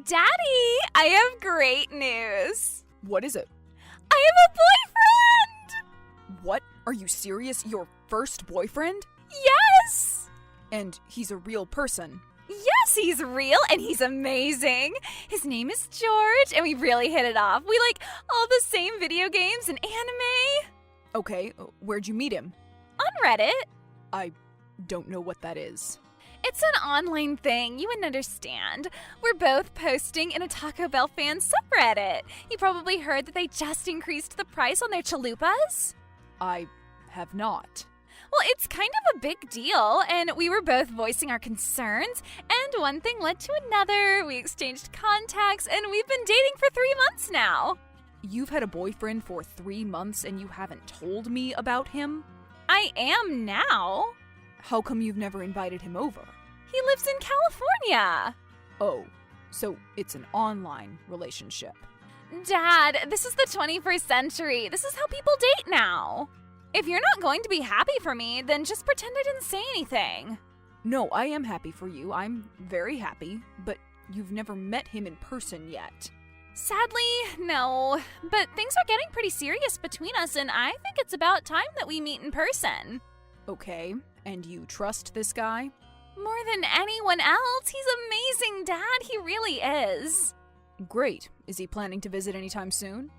Daddy, I have great news. What is it? I have a boyfriend! What? Are you serious? Your first boyfriend? Yes! And he's a real person? Yes, he's real and he's amazing. His name is George and we really hit it off. We like all the same video games and anime. Okay, where'd you meet him? On Reddit. I don't know what that is. It's an online thing, you wouldn't understand. We're both posting in a Taco Bell fan subreddit. You probably heard that they just increased the price on their chalupas? I have not. Well, it's kind of a big deal, and we were both voicing our concerns, and one thing led to another. We exchanged contacts, and we've been dating for 3 months now. You've had a boyfriend for 3 months and you haven't told me about him? I am now. How come you've never invited him over? He lives in California. Oh, so it's an online relationship. Dad, this is the 21st century. This is how people date now. If you're not going to be happy for me, then just pretend I didn't say anything. No, I am happy for you. I'm very happy, but you've never met him in person yet. Sadly, no. But things are getting pretty serious between us, and I think it's about time that we meet in person. Okay, and you trust this guy? More than anyone else. He's amazing, Dad. He really is. Great. Is he planning to visit anytime soon?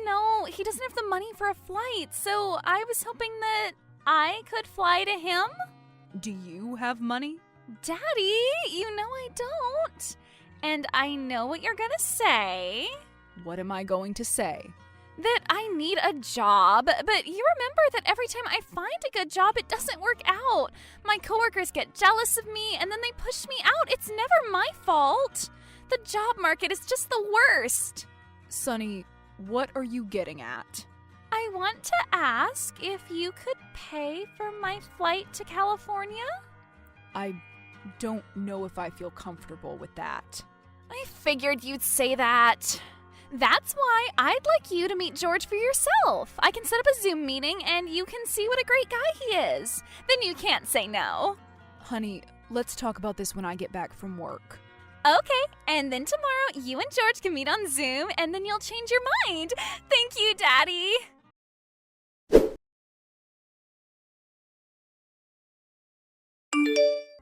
No, he doesn't have the money for a flight, so I was hoping that I could fly to him. Do you have money? Daddy, you know I don't. And I know what you're gonna say. What am I going to say? That I need a job, but you remember that every time I find a good job, it doesn't work out. My coworkers get jealous of me, and then they push me out. It's never my fault. The job market is just the worst. Sonny, what are you getting at? I want to ask if you could pay for my flight to California? I don't know if I feel comfortable with that. I figured you'd say that. That's why I'd like you to meet George for yourself. I can set up a Zoom meeting and you can see what a great guy he is. Then you can't say no. Honey, let's talk about this when I get back from work. Okay, and then tomorrow you and George can meet on Zoom and then you'll change your mind. Thank you, Daddy.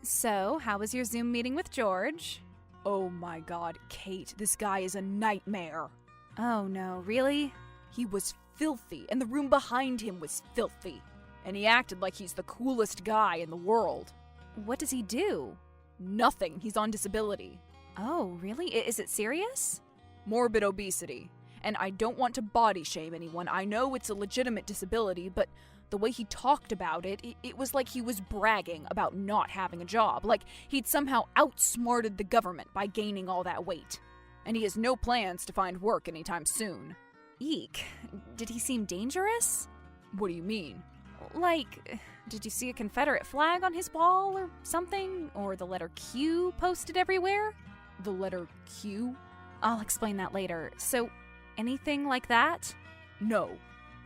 So, how was your Zoom meeting with George? Oh my God, Kate, this guy is a nightmare. Oh no, really? He was filthy, and the room behind him was filthy. And he acted like he's the coolest guy in the world. What does he do? Nothing, he's on disability. Oh, really? Is it serious? Morbid obesity. And I don't want to body shame anyone. I know it's a legitimate disability, but the way he talked about it, it was like he was bragging about not having a job. Like he'd somehow outsmarted the government by gaining all that weight. And he has no plans to find work anytime soon. Eek. Did he seem dangerous? What do you mean? Like, did you see a Confederate flag on his wall or something? Or the letter Q posted everywhere? The letter Q? I'll explain that later. So, anything like that? No.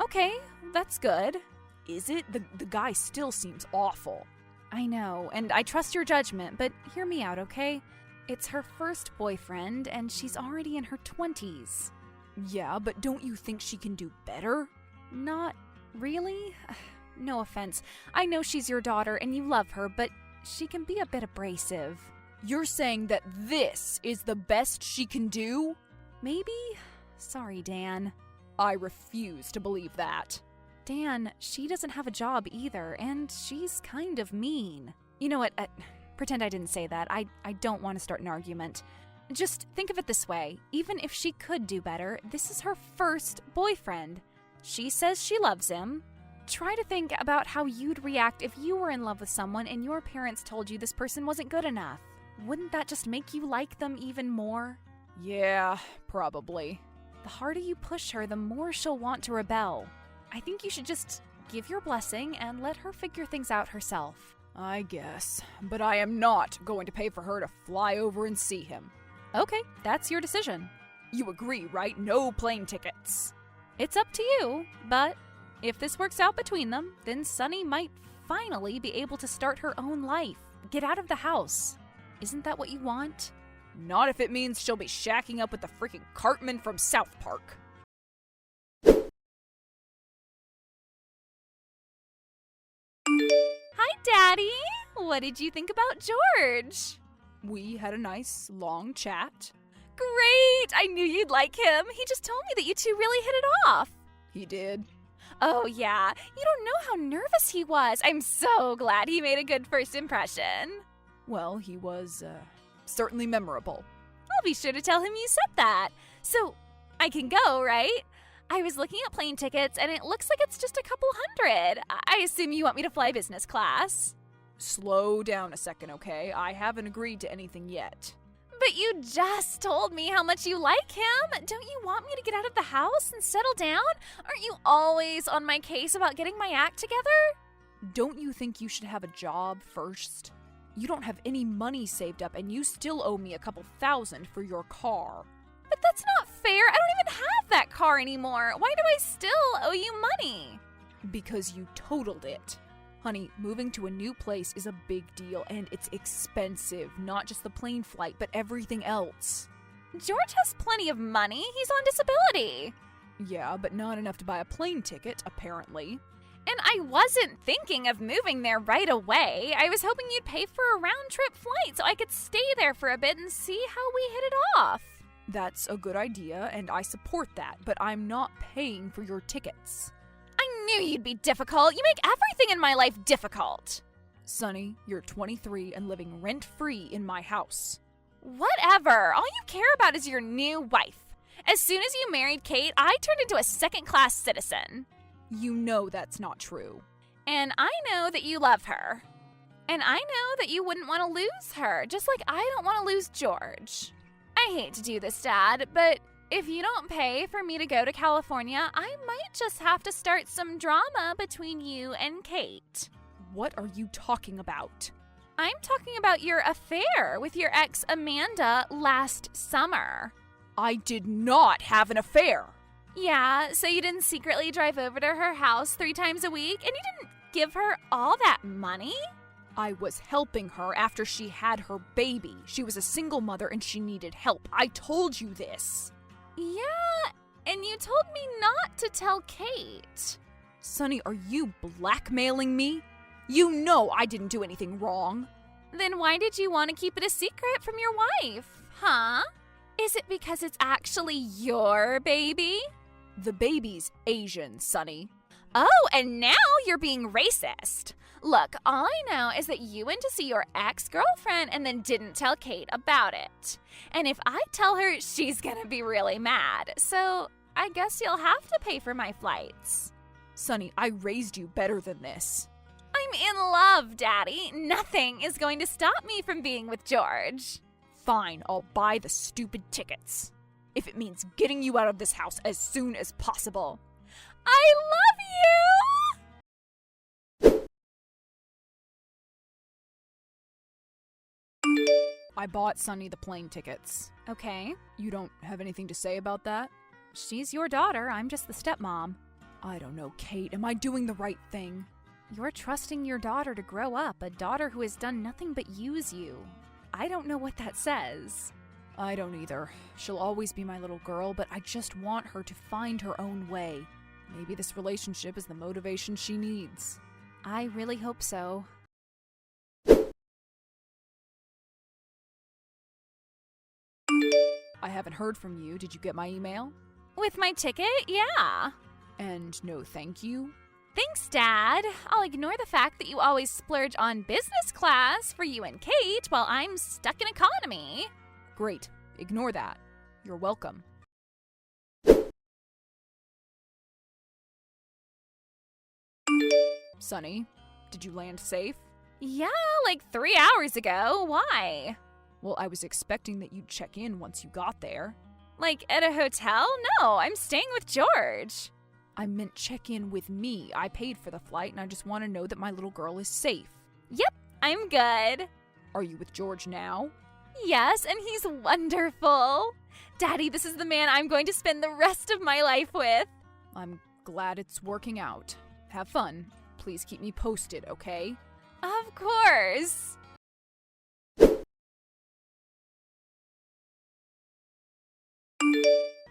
Okay, that's good. Is it? The guy still seems awful. I know, and I trust your judgment, but hear me out, okay? It's her first boyfriend, and she's already in her 20s. Yeah, but don't you think she can do better? Not really. No offense. I know she's your daughter and you love her, but she can be a bit abrasive. You're saying that this is the best she can do? Maybe? Sorry, Dan. I refuse to believe that. Dan, she doesn't have a job either, and she's kind of mean. You know what? Pretend I didn't say that. I don't want to start an argument. Just think of it this way. Even if she could do better, this is her first boyfriend. She says she loves him. Try to think about how you'd react if you were in love with someone and your parents told you this person wasn't good enough. Wouldn't that just make you like them even more? Yeah, probably. The harder you push her, the more she'll want to rebel. I think you should just give your blessing and let her figure things out herself. I guess. But I am not going to pay for her to fly over and see him. Okay, that's your decision. You agree, right? No plane tickets. It's up to you, but if this works out between them, then Sunny might finally be able to start her own life. Get out of the house. Isn't that what you want? Not if it means she'll be shacking up with the freaking Cartman from South Park. Hi, Daddy! What did you think about George? We had a nice, long chat. Great! I knew you'd like him. He just told me that you two really hit it off. He did. Oh, yeah. You don't know how nervous he was. I'm so glad he made a good first impression. Well, he was, certainly memorable. I'll be sure to tell him you said that. So, I can go, right? I was looking at plane tickets, and it looks like it's just a couple hundred. I assume you want me to fly business class. Slow down a second, okay? I haven't agreed to anything yet. But you just told me how much you like him. Don't you want me to get out of the house and settle down? Aren't you always on my case about getting my act together? Don't you think you should have a job first? You don't have any money saved up, and you still owe me a couple $1,000 for your car. But that's not fair. I don't even have that car anymore. Why do I still owe you money? Because you totaled it. Honey, moving to a new place is a big deal, and it's expensive. Not just the plane flight, but everything else. George has plenty of money. He's on disability. Yeah, but not enough to buy a plane ticket, apparently. And I wasn't thinking of moving there right away. I was hoping you'd pay for a round-trip flight so I could stay there for a bit and see how we hit it off. That's a good idea, and I support that, but I'm not paying for your tickets. I knew you'd be difficult. You make everything in my life difficult. Sonny, you're 23 and living rent-free in my house. Whatever. All you care about is your new wife. As soon as you married Kate, I turned into a second-class citizen. You know that's not true. And I know that you love her. And I know that you wouldn't want to lose her, just like I don't want to lose George. I hate to do this, Dad, but if you don't pay for me to go to California, I might just have to start some drama between you and Kate. What are you talking about? I'm talking about your affair with your ex Amanda last summer. I did not have an affair. Yeah, so you didn't secretly drive over to her house 3 times a week, and you didn't give her all that money? I was helping her after she had her baby. She was a single mother and she needed help. I told you this. Yeah, and you told me not to tell Kate. Sonny, are you blackmailing me? You know I didn't do anything wrong. Then why did you want to keep it a secret from your wife, huh? Is it because it's actually your baby? The baby's Asian, Sonny. Oh, and now you're being racist. Look, all I know is that you went to see your ex-girlfriend and then didn't tell Kate about it. And if I tell her, she's gonna be really mad. So I guess you'll have to pay for my flights. Sonny, I raised you better than this. I'm in love, Daddy. Nothing is going to stop me from being with George. Fine, I'll buy the stupid tickets. If it means getting you out of this house as soon as possible. I love you! I bought Sonny the plane tickets. Okay. You don't have anything to say about that? She's your daughter. I'm just the stepmom. I don't know, Kate. Am I doing the right thing? You're trusting your daughter to grow up, a daughter who has done nothing but use you. I don't know what that says. I don't either. She'll always be my little girl, but I just want her to find her own way. Maybe this relationship is the motivation she needs. I really hope so. I haven't heard from you. Did you get my email? With my ticket? Yeah. And no thank you? Thanks, Dad. I'll ignore the fact that you always splurge on business class for you and Kate while I'm stuck in economy. Great. Ignore that. You're welcome. Sonny, did you land safe? Yeah, like 3 hours ago. Why? Well, I was expecting that you'd check in once you got there. Like at a hotel? No, I'm staying with George. I meant check in with me. I paid for the flight and I just want to know that my little girl is safe. Yep, I'm good. Are you with George now? Yes, and he's wonderful. Daddy, this is the man I'm going to spend the rest of my life with. I'm glad it's working out. Have fun. Please keep me posted, okay? Of course.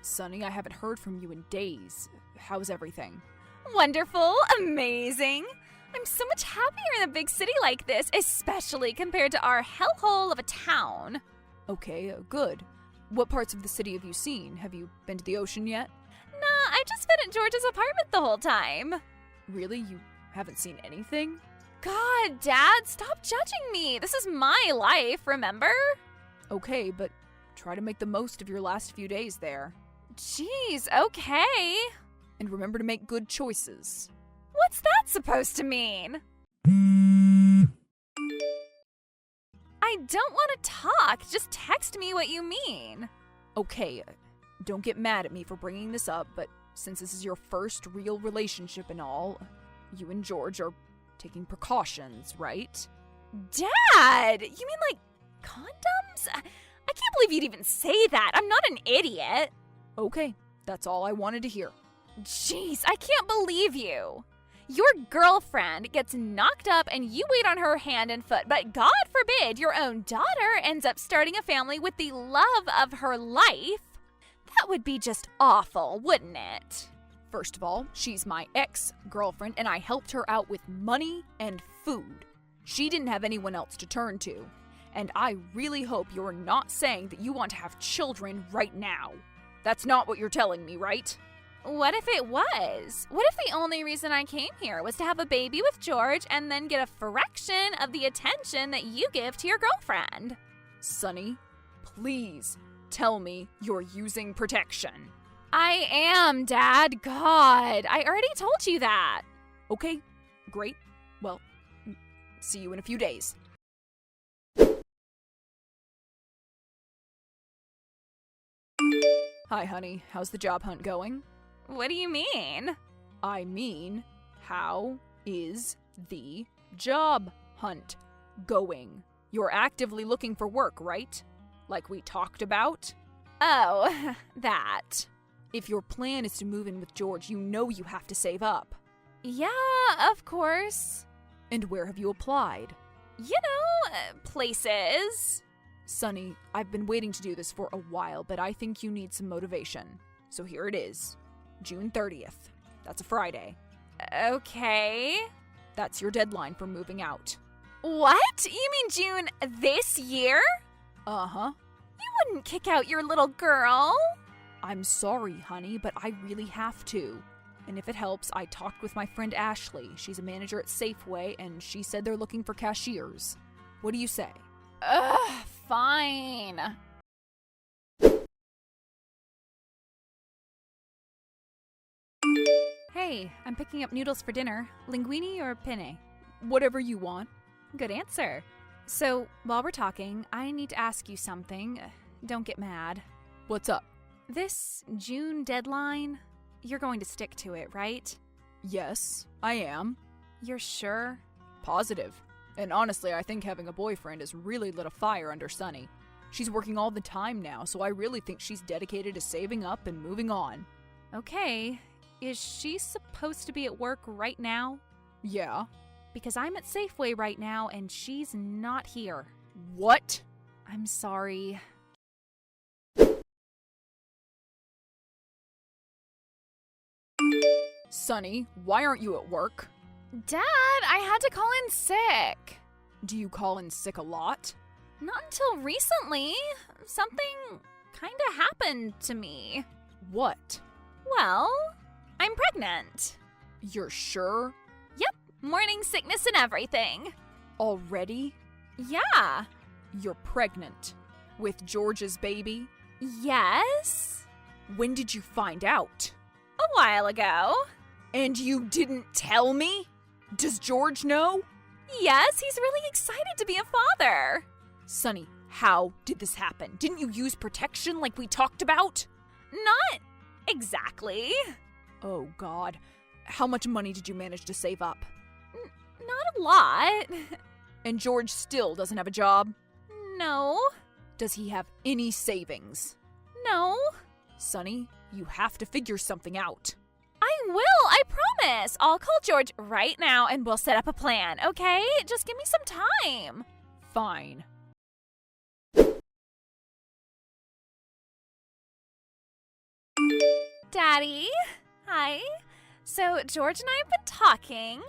Sonny, I haven't heard from you in days. How's everything? Wonderful, amazing. I'm so much happier in a big city like this, especially compared to our hellhole of a town. Okay, good. What parts of the city have you seen? Have you been to the ocean yet? Nah, I've just been at George's apartment the whole time. Really? You haven't seen anything? God, Dad, stop judging me. This is my life, remember? Okay, but try to make the most of your last few days there. Jeez, okay. And remember to make good choices. What's that supposed to mean? I don't want to talk. Just text me what you mean. Okay, don't get mad at me for bringing this up, but since this is your first real relationship and all, you and George are taking precautions, right? Dad! You mean like condoms? I can't believe you'd even say that. I'm not an idiot. Okay, that's all I wanted to hear. Jeez, I can't believe you. Your girlfriend gets knocked up and you wait on her hand and foot, but God forbid your own daughter ends up starting a family with the love of her life. That would be just awful, wouldn't it? First of all, she's my ex-girlfriend and I helped her out with money and food. She didn't have anyone else to turn to. And I really hope you're not saying that you want to have children right now. That's not what you're telling me, right? What if it was? What if the only reason I came here was to have a baby with George and then get a fraction of the attention that you give to your girlfriend? Sonny, please tell me you're using protection. I am, Dad. God, I already told you that. Okay, great. Well, see you in a few days. Hi, honey. How's the job hunt going? What do you mean? I mean, how is the job hunt going? You're actively looking for work, right? Like we talked about? Oh, that. If your plan is to move in with George, you know you have to save up. Yeah, of course. And where have you applied? You know, places. Sonny, I've been waiting to do this for a while, but I think you need some motivation. So here it is. June 30th. That's a Friday. Okay. That's your deadline for moving out. What? You mean June this year? Uh-huh. You wouldn't kick out your little girl. I'm sorry, honey, but I really have to. And if it helps, I talked with my friend Ashley. She's a manager at Safeway, and she said they're looking for cashiers. What do you say? Ugh, fine. Hey, I'm picking up noodles for dinner. Linguine or penne? Whatever you want. Good answer. So, while we're talking, I need to ask you something. Don't get mad. What's up? This June deadline, you're going to stick to it, right? Yes, I am. You're sure? Positive. And honestly, I think having a boyfriend has really lit a fire under Sunny. She's working all the time now, so I really think she's dedicated to saving up and moving on. Okay. Is she supposed to be at work right now? Yeah. Because I'm at Safeway right now and she's not here. What? I'm sorry. Sunny, why aren't you at work? Dad, I had to call in sick. Do you call in sick a lot? Not until recently. Something kinda happened to me. What? Well, I'm pregnant. You're sure? Yep, morning sickness and everything. Already? Yeah. You're pregnant. With George's baby? Yes. When did you find out? A while ago. And you didn't tell me? Does George know? Yes, he's really excited to be a father. Sunny, how did this happen? Didn't you use protection like we talked about? Not exactly. Oh, God. How much money did you manage to save up? Not a lot. And George still doesn't have a job? No. Does he have any savings? No. Sunny, you have to figure something out. I will, I promise. I'll call George right now and we'll set up a plan, okay? Just give me some time. Fine. Daddy. Hi. So, George and I have been talking.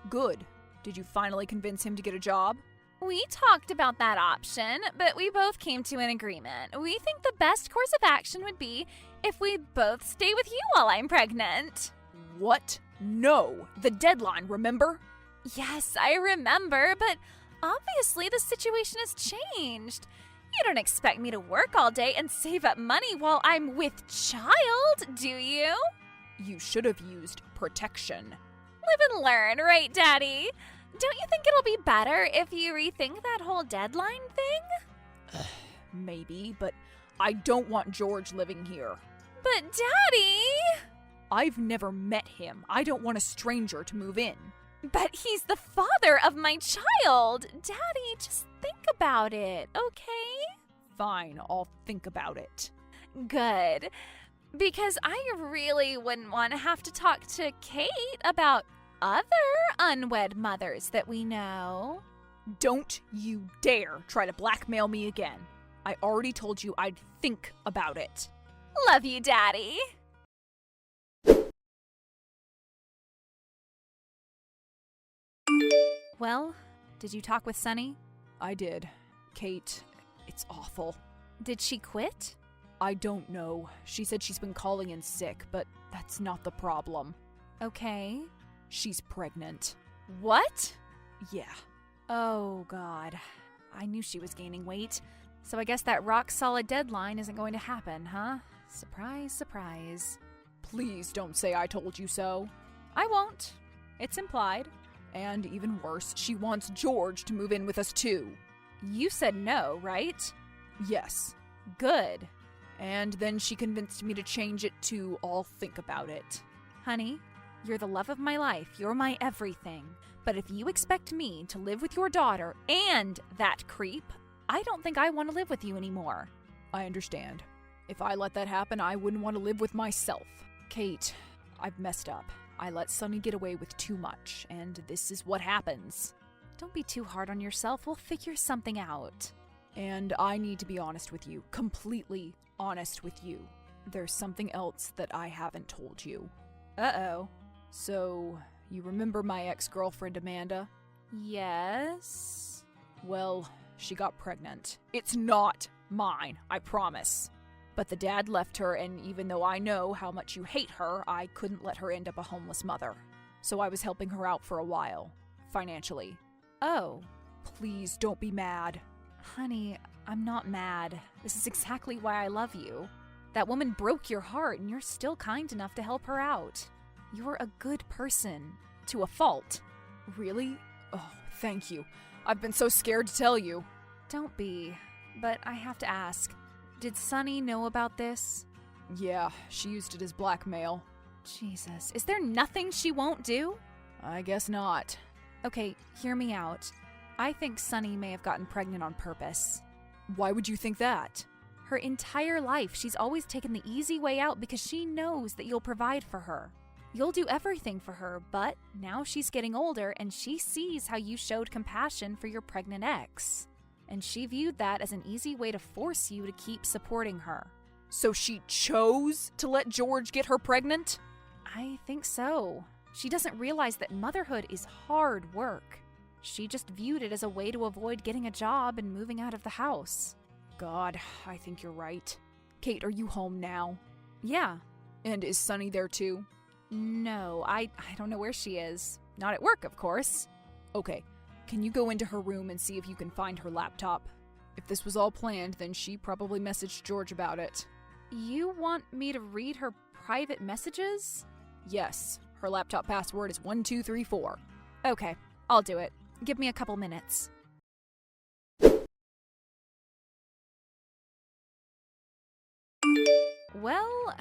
Good. Did you finally convince him to get a job? We talked about that option, but we both came to an agreement. We think the best course of action would be if we both stay with you while I'm pregnant. What? No. The deadline, remember? Yes, I remember, but obviously the situation has changed. You don't expect me to work all day and save up money while I'm with child, do you? You should have used protection. Live and learn, right, Daddy? Don't you think it'll be better if you rethink that whole deadline thing? Maybe, but I don't want George living here. But Daddy! I've never met him. I don't want a stranger to move in. But he's the father of my child. Daddy, just think about it, okay? Fine, I'll think about it. Good. Because I really wouldn't want to have to talk to Kate about other unwed mothers that we know. Don't you dare try to blackmail me again. I already told you I'd think about it. Love you, Daddy. Well, did you talk with Sunny? I did. Kate, it's awful. Did she quit? I don't know. She said she's been calling in sick, but that's not the problem. Okay. She's pregnant. What? Yeah. Oh, God. I knew she was gaining weight. So I guess that rock-solid deadline isn't going to happen, huh? Surprise, surprise. Please don't say I told you so. I won't. It's implied. And even worse, she wants George to move in with us too. You said no, right? Yes. Good. And then she convinced me to change it to I'll think about it. Honey, you're the love of my life. You're my everything. But if you expect me to live with your daughter and that creep, I don't think I want to live with you anymore. I understand. If I let that happen, I wouldn't want to live with myself. Kate, I've messed up. I let Sunny get away with too much, and this is what happens. Don't be too hard on yourself. We'll figure something out. And I need to be honest with you. Completely honest with you. There's something else that I haven't told you. Uh-oh. So, you remember my ex-girlfriend Amanda? Yes? Well, she got pregnant. It's not mine, I promise. But the dad left her, and even though I know how much you hate her, I couldn't let her end up a homeless mother. So I was helping her out for a while, financially. Oh. Please don't be mad. Honey, I'm not mad. This is exactly why I love you. That woman broke your heart, and you're still kind enough to help her out. You're a good person. To a fault. Really? Oh, thank you. I've been so scared to tell you. Don't be. But I have to ask. Did Sunny know about this? Yeah, she used it as blackmail. Jesus, is there nothing she won't do? I guess not. Okay, hear me out. I think Sunny may have gotten pregnant on purpose. Why would you think that? Her entire life, she's always taken the easy way out because she knows that you'll provide for her. You'll do everything for her, but now she's getting older and she sees how you showed compassion for your pregnant ex. And she viewed that as an easy way to force you to keep supporting her. So she chose to let George get her pregnant? I think so. She doesn't realize that motherhood is hard work. She just viewed it as a way to avoid getting a job and moving out of the house. God, I think you're right. Kate, are you home now? Yeah. And is Sunny there too? No, I don't know where she is. Not at work, of course. Okay. Can you go into her room and see if you can find her laptop? If this was all planned, then she probably messaged George about it. You want me to read her private messages? Yes. Her laptop password is 1234. Okay, I'll do it. Give me a couple minutes. Well,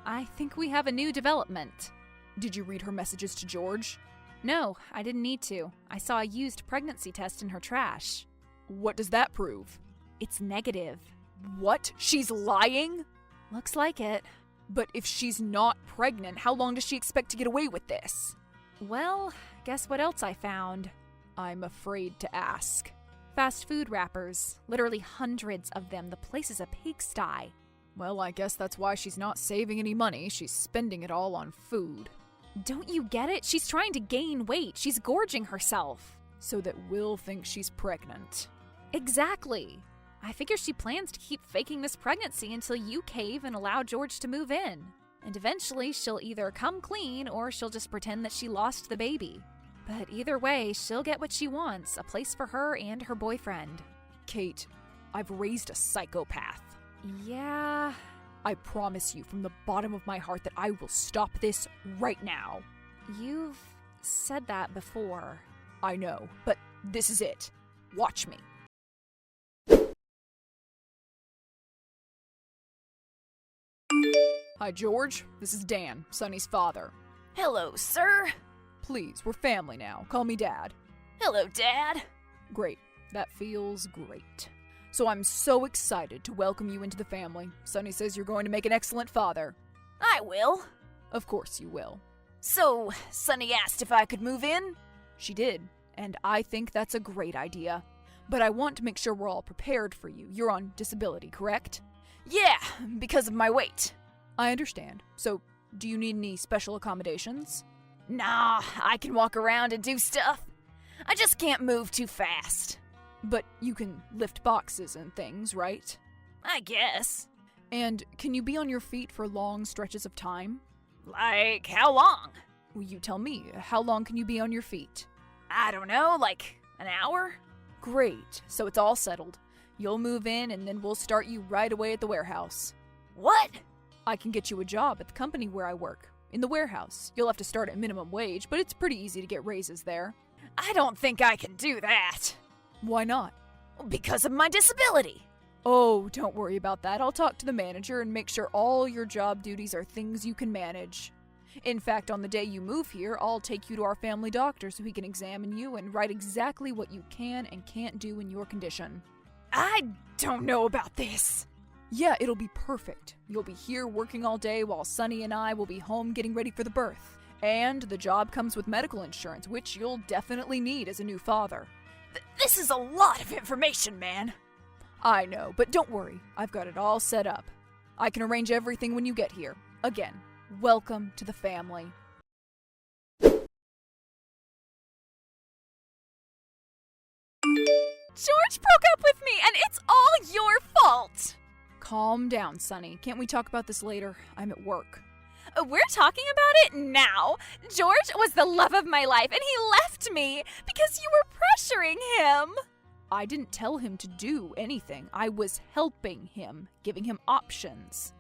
I think we have a new development. Did you read her messages to George? No, I didn't need to. I saw a used pregnancy test in her trash. What does that prove? It's negative. What? She's lying? Looks like it. But if she's not pregnant, how long does she expect to get away with this? Well, guess what else I found? I'm afraid to ask. Fast food wrappers. Literally hundreds of them. The place is a pigsty. Well, I guess that's why she's not saving any money. She's spending it all on food. Don't you get it? She's trying to gain weight. She's gorging herself. So that Will thinks she's pregnant. Exactly. I figure she plans to keep faking this pregnancy until you cave and allow George to move in. And eventually she'll either come clean or she'll just pretend that she lost the baby. But either way, she'll get what she wants, a place for her and her boyfriend. Kate, I've raised a psychopath. Yeah. I promise you from the bottom of my heart that I will stop this right now. You've said that before. I know, but this is it. Watch me. Hi, George. This is Dan, Sonny's father. Hello, sir. Please, we're family now. Call me Dad. Hello, Dad. Great. That feels great. So I'm so excited to welcome you into the family. Sonny says you're going to make an excellent father. I will. Of course you will. So, Sonny asked if I could move in? She did, and I think that's a great idea. But I want to make sure we're all prepared for you. You're on disability, correct? Yeah, because of my weight. I understand. So, do you need any special accommodations? Nah, I can walk around and do stuff. I just can't move too fast. But you can lift boxes and things, right? I guess. And can you be on your feet for long stretches of time? Like, how long? Well, you tell me. How long can you be on your feet? I don't know, like an hour? Great. So it's all settled. You'll move in and then we'll start you right away at the warehouse. What? I can get you a job at the company where I work. In the warehouse. You'll have to start at minimum wage, but it's pretty easy to get raises there. I don't think I can do that. Why not? Because of my disability. Oh, don't worry about that. I'll talk to the manager and make sure all your job duties are things you can manage. In fact, on the day you move here, I'll take you to our family doctor so he can examine you and write exactly what you can and can't do in your condition. I don't know about this. Yeah, it'll be perfect. You'll be here working all day while Sonny and I will be home getting ready for the birth. And the job comes with medical insurance, which you'll definitely need as a new father. This is a lot of information, man. I know, but don't worry. I've got it all set up. I can arrange everything when you get here. Again, welcome to the family. George broke up with me, and it's all your fault! Calm down, Sonny. Can't we talk about this later? I'm at work. We're talking about it now. George was the love of my life, and he left me because you were pressuring him. I didn't tell him to do anything. I was helping him, giving him options.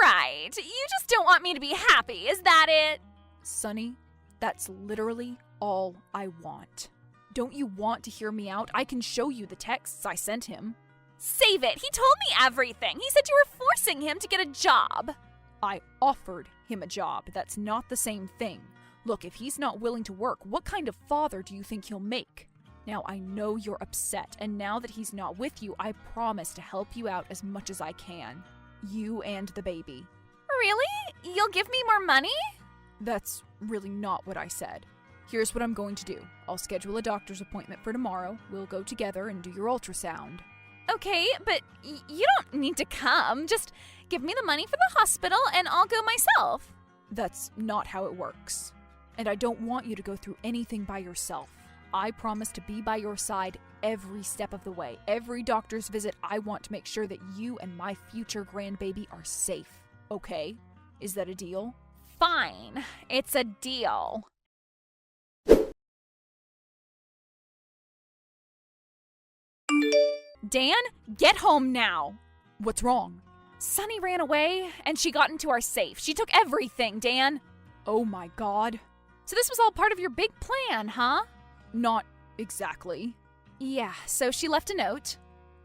Right. You just don't want me to be happy, is that it? Sonny, that's literally all I want. Don't you want to hear me out? I can show you the texts I sent him. Save it. He told me everything. He said you were forcing him to get a job. I offered him a job. That's not the same thing. Look, if he's not willing to work, what kind of father do you think he'll make? Now, I know you're upset, and now that he's not with you, I promise to help you out as much as I can. You and the baby. Really? You'll give me more money? That's really not what I said. Here's what I'm going to do. I'll schedule a doctor's appointment for tomorrow. We'll go together and do your ultrasound. Okay, but you don't need to come. Just give me the money for the hospital and I'll go myself. That's not how it works. And I don't want you to go through anything by yourself. I promise to be by your side every step of the way. Every doctor's visit, I want to make sure that you and my future grandbaby are safe. Okay? Is that a deal? Fine. It's a deal. Dan, get home now. What's wrong? Sonny ran away, and she got into our safe. She took everything, Dan. Oh my God. So this was all part of your big plan, huh? Not exactly. Yeah, so she left a note.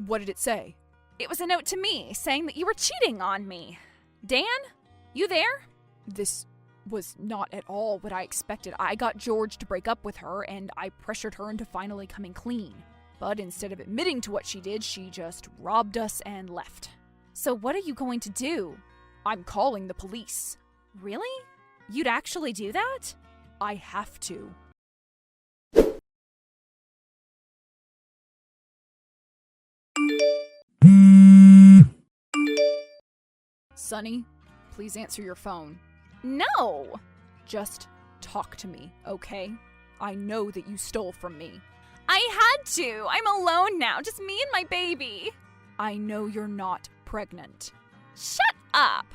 What did it say? It was a note to me, saying that you were cheating on me. Dan, you there? This was not at all what I expected. I got George to break up with her, and I pressured her into finally coming clean. But instead of admitting to what she did, she just robbed us and left. So what are you going to do? I'm calling the police. Really? You'd actually do that? I have to. Sunny, please answer your phone. No! Just talk to me, okay? I know that you stole from me. I had to. I'm alone now, just me and my baby. I know you're not pregnant. Shut up!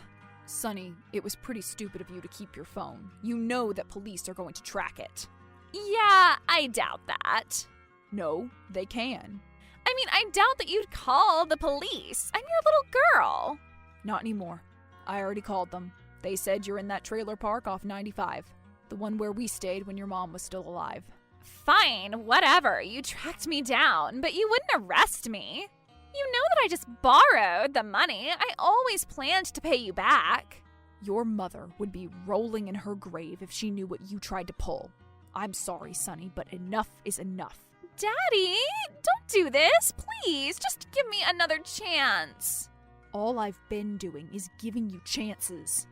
Sunny, it was pretty stupid of you to keep your phone. You know that police are going to track it. Yeah, I doubt that. No, they can. I mean, I doubt that you'd call the police. I'm your little girl. Not anymore. I already called them. They said you're in that trailer park off 95. The one where we stayed when your mom was still alive. Fine, whatever. You tracked me down, but you wouldn't arrest me. You know that I just borrowed the money. I always planned to pay you back. Your mother would be rolling in her grave if she knew what you tried to pull. I'm sorry, Sunny, but enough is enough. Daddy, don't do this, please. Just give me another chance. All I've been doing is giving you chances.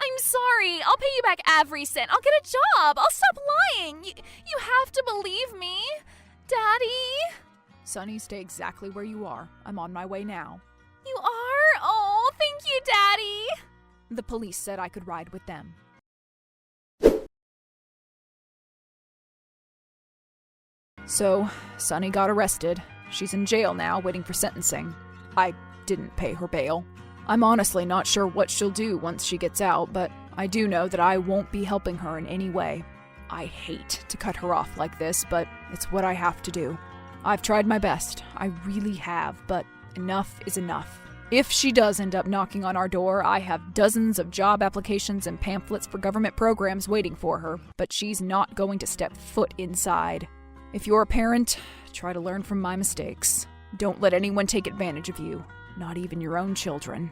I'm sorry. I'll pay you back every cent. I'll get a job. I'll stop lying. You have to believe me. Daddy? Sunny, stay exactly where you are. I'm on my way now. You are? Oh, thank you, Daddy. The police said I could ride with them. So, Sunny got arrested. She's in jail now, waiting for sentencing. I didn't pay her bail. I'm honestly not sure what she'll do once she gets out, but I do know that I won't be helping her in any way. I hate to cut her off like this, but it's what I have to do. I've tried my best. I really have, but enough is enough. If she does end up knocking on our door, I have dozens of job applications and pamphlets for government programs waiting for her, but she's not going to step foot inside. If you're a parent, try to learn from my mistakes. Don't let anyone take advantage of you, not even your own children.